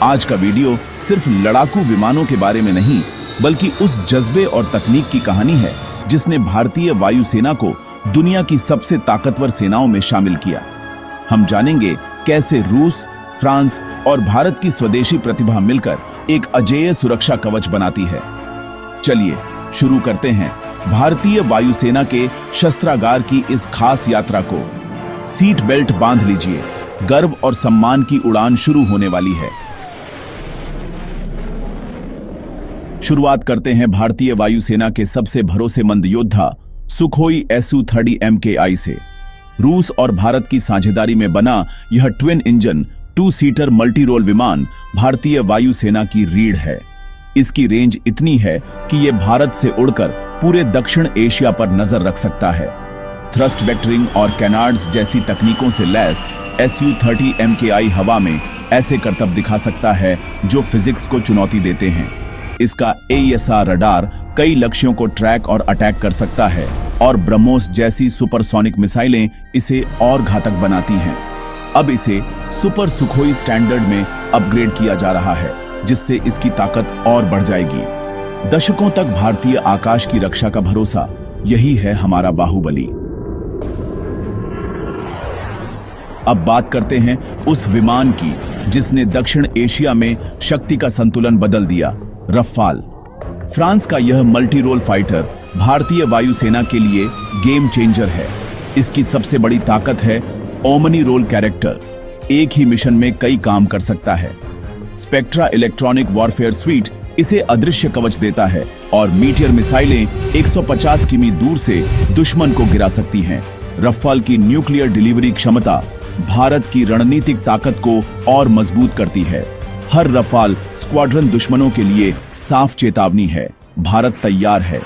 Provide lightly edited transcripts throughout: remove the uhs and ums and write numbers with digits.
आज का वीडियो सिर्फ लड़ाकू विमानों के बारे में नहीं, बल्कि उस जज्बे और तकनीक की कहानी है जिसने भारतीय वायुसेना को दुनिया की सबसे ताकतवर सेनाओं में शामिल किया। हम जानेंगे कैसे रूस, फ्रांस और भारत की स्वदेशी प्रतिभा मिलकर एक अजेय सुरक्षा कवच बनाती है। चलिए शुरू करते हैं भारतीय वायुसेना के शस्त्रागार की इस खास यात्रा को। सीट बेल्ट बांध लीजिए, गर्व और सम्मान की उड़ान शुरू होने वाली है। शुरुआत करते हैं भारतीय वायुसेना के सबसे भरोसेमंद योद्धा सुखोई Su-30 MKI से। रूस और भारत की साझेदारी में बना यह ट्विन इंजन 2-सीटर मल्टी रोल विमान भारतीय वायुसेना की रीढ़ है। इसकी रेंज इतनी है कि यह भारत से उड़कर पूरे दक्षिण एशिया पर नजर रख सकता है। थ्रस्ट वेक्टरिंग और कैनार्ड्स जैसी तकनीकों से लैस Su-30 MKI हवा में ऐसे करतब दिखा सकता है जो फिजिक्स को चुनौती देते हैं। इसका AESR रडार कई लक्ष्यों को ट्रैक और अटैक कर सकता है और ब्रह्मोस जैसी सुपरसोनिक मिसाइलें इसे और घातक बनाती हैं। अब इसे सुपर सुखोई स्टैंडर्ड में अपग्रेड किया जा रहा है, जिससे इसकी ताकत और बढ़ जाएगी। दशकों तक भारतीय आकाश की रक्षा का भरोसा यही है हमारा बाहुबली। अब बात करते हैं उस विमान की जिसने दक्षिण एशिया में शक्ति का संतुलन बदल दिया, रफाल। फ्रांस का यह मल्टी रोल फाइटर भारतीय वायुसेना के लिए गेम चेंजर है। इसकी सबसे बड़ी ताकत है ओमनी रोल कैरेक्टर, एक ही मिशन में कई काम कर सकता है। स्पेक्ट्रा इलेक्ट्रॉनिक वॉरफेयर स्वीट इसे अदृश्य कवच देता है और मीटियर मिसाइलें 150 किमी दूर से दुश्मन को गिरा सकती हैं। रफाल की न्यूक्लियर डिलीवरी क्षमता भारत की रणनीतिक ताकत को और मजबूत करती है। हर रफाल स्क्वाड्रन दुश्मनों के लिए साफ चेतावनी है, भारत तैयार है।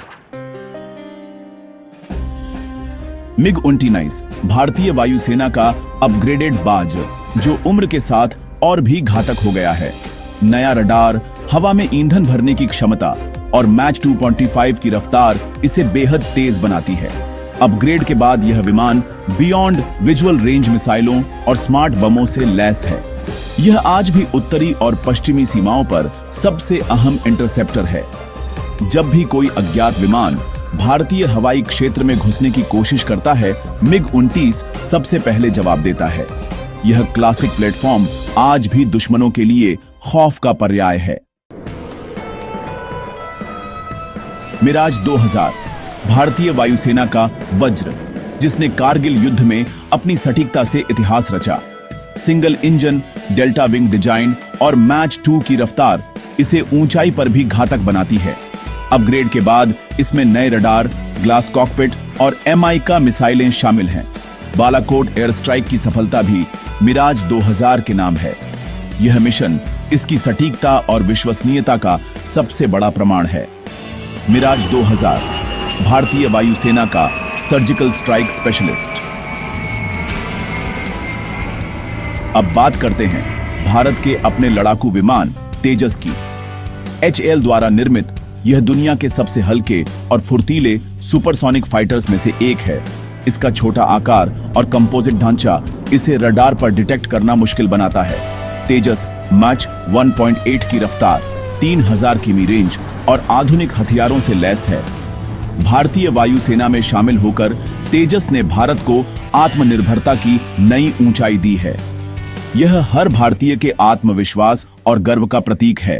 MiG-29 भारतीय वायुसेना का अपग्रेडेड बाज, जो उम्र के साथ और भी घातक हो गया है। नया रडार, हवा में ईंधन भरने की क्षमता और मैच 2.5 की रफ्तार इसे बेहद तेज बनाती है। अपग्रेड के बाद यह विमान बियॉन्ड विजुअल रेंज मिसाइलों और स्मार्ट बमों से लैस है। यह आज भी उत्तरी और पश्चिमी सीमाओं पर सबसे अहम इंटरसेप्टर है। जब भी कोई अज्ञात विमान भारतीय हवाई क्षेत्र में घुसने की कोशिश करता है, MiG-29 सबसे पहले जवाब देता है। यह क्लासिक प्लेटफॉर्म आज भी दुश्मनों के लिए खौफ का पर्याय है। मिराज 2000 भारतीय वायुसेना का वज्र, जिसने कारगिल युद्ध में अपनी सटीकता से इतिहास रचा। Single engine, delta wing design और मैच 2 की रफ्तार इसे ऊंचाई पर भी घातक बनाती है। अपग्रेड के बाद इसमें नए रडार, ग्लास कॉकपिट और MI का मिसाइलें शामिल हैं। बालाकोट एयर स्ट्राइक की सफलता भी मिराज 2000 के नाम है। यह मिशन इसकी सटीकता और विश्वसनीयता का सबसे बड़ा प्रमाण है। मिराज 2000 भारतीय वायुसेना का सर्जिकल स्ट्राइक स्पेशलिस्ट। अब बात करते हैं भारत के अपने लड़ाकू विमान तेजस की। HAL द्वारा निर्मित यह दुनिया के सबसे हल्के और फुर्तीले सुपरसोनिक फाइटर्स में से एक है। इसका छोटा आकार और कंपोजिट ढांचा इसे रडार पर डिटेक्ट करना मुश्किल बनाता है। तेजस मैच 1.8 की रफ्तार, 3000 किमी रेंज और आधुनिक हथियारों से लैस है। भारतीय वायुसेना में शामिल होकर तेजस ने भारत को आत्मनिर्भरता की नई ऊंचाई दी है। यह हर भारतीय के आत्मविश्वास और गर्व का प्रतीक है।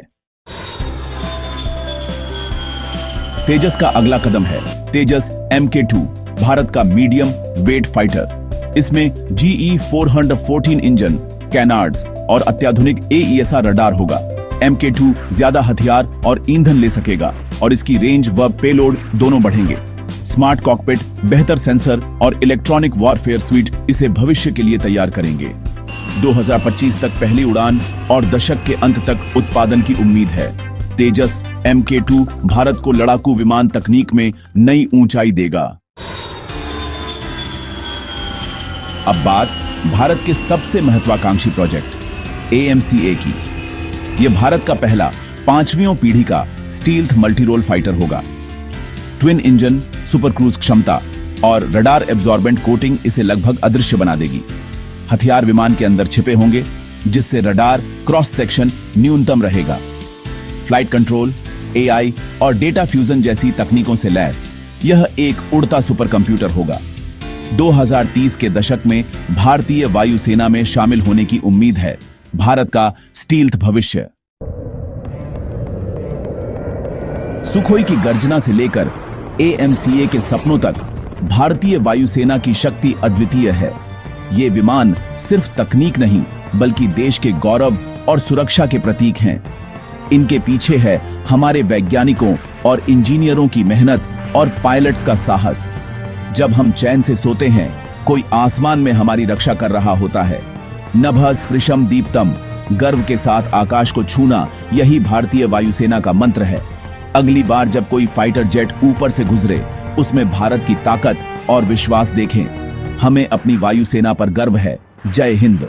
तेजस का अगला कदम है तेजस MK2, भारत का मीडियम वेट फाइटर। इसमें GE 414 इंजन, कैनार्ड्स और अत्याधुनिक AESR रडार होगा। MK2 ज्यादा हथियार और ईंधन ले सकेगा और इसकी रेंज व पेलोड दोनों बढ़ेंगे। स्मार्ट कॉकपिट, बेहतर सेंसर और इलेक्ट्रॉनिक वॉरफेयर स्वीट इसे भविष्य के लिए तैयार करेंगे। 2025 तक पहली उड़ान और दशक के अंत तक उत्पादन की उम्मीद है। तेजस MK2 भारत को लड़ाकू विमान तकनीक में नई ऊंचाई देगा। अब बात भारत के सबसे महत्वाकांक्षी प्रोजेक्ट AMCA की। यह भारत का पहला 5वीं पीढ़ी का स्टील्थ मल्टी रोल फाइटर होगा। ट्विन इंजन, सुपर क्रूज क्षमता और रडार एब्जॉर्बेंट कोटिंग इसे लगभग अदृश्य बना देगी। हथियार विमान के अंदर छिपे होंगे जिससे रडार क्रॉस सेक्शन न्यूनतम रहेगा। फ्लाइट कंट्रोल, एआई और डेटा फ्यूजन जैसी तकनीकों से लैस यह एक उड़ता सुपर कंप्यूटर होगा। 2030 के दशक में भारतीय वायुसेना में शामिल होने की उम्मीद है। भारत का स्टील्थ भविष्य। सुखोई की गर्जना से लेकर एएमसीए के सपनों तक भारतीय वायुसेना की शक्ति अद्वितीय है। ये विमान सिर्फ तकनीक नहीं बल्कि देश के गौरव और सुरक्षा के प्रतीक हैं। इनके पीछे है हमारे वैज्ञानिकों और इंजीनियरों की मेहनत और पायलट्स का साहस। जब हम चैन से सोते हैं, कोई आसमान में हमारी रक्षा कर रहा होता है। नभः स्पृशम दीप्तम, गर्व के साथ आकाश को छूना, यही भारतीय वायुसेना का मंत्र है। अगली बार जब कोई फाइटर जेट ऊपर से गुजरे, उसमें भारत की ताकत और विश्वास देखें। हमें अपनी वायुसेना पर गर्व है। जय हिंद।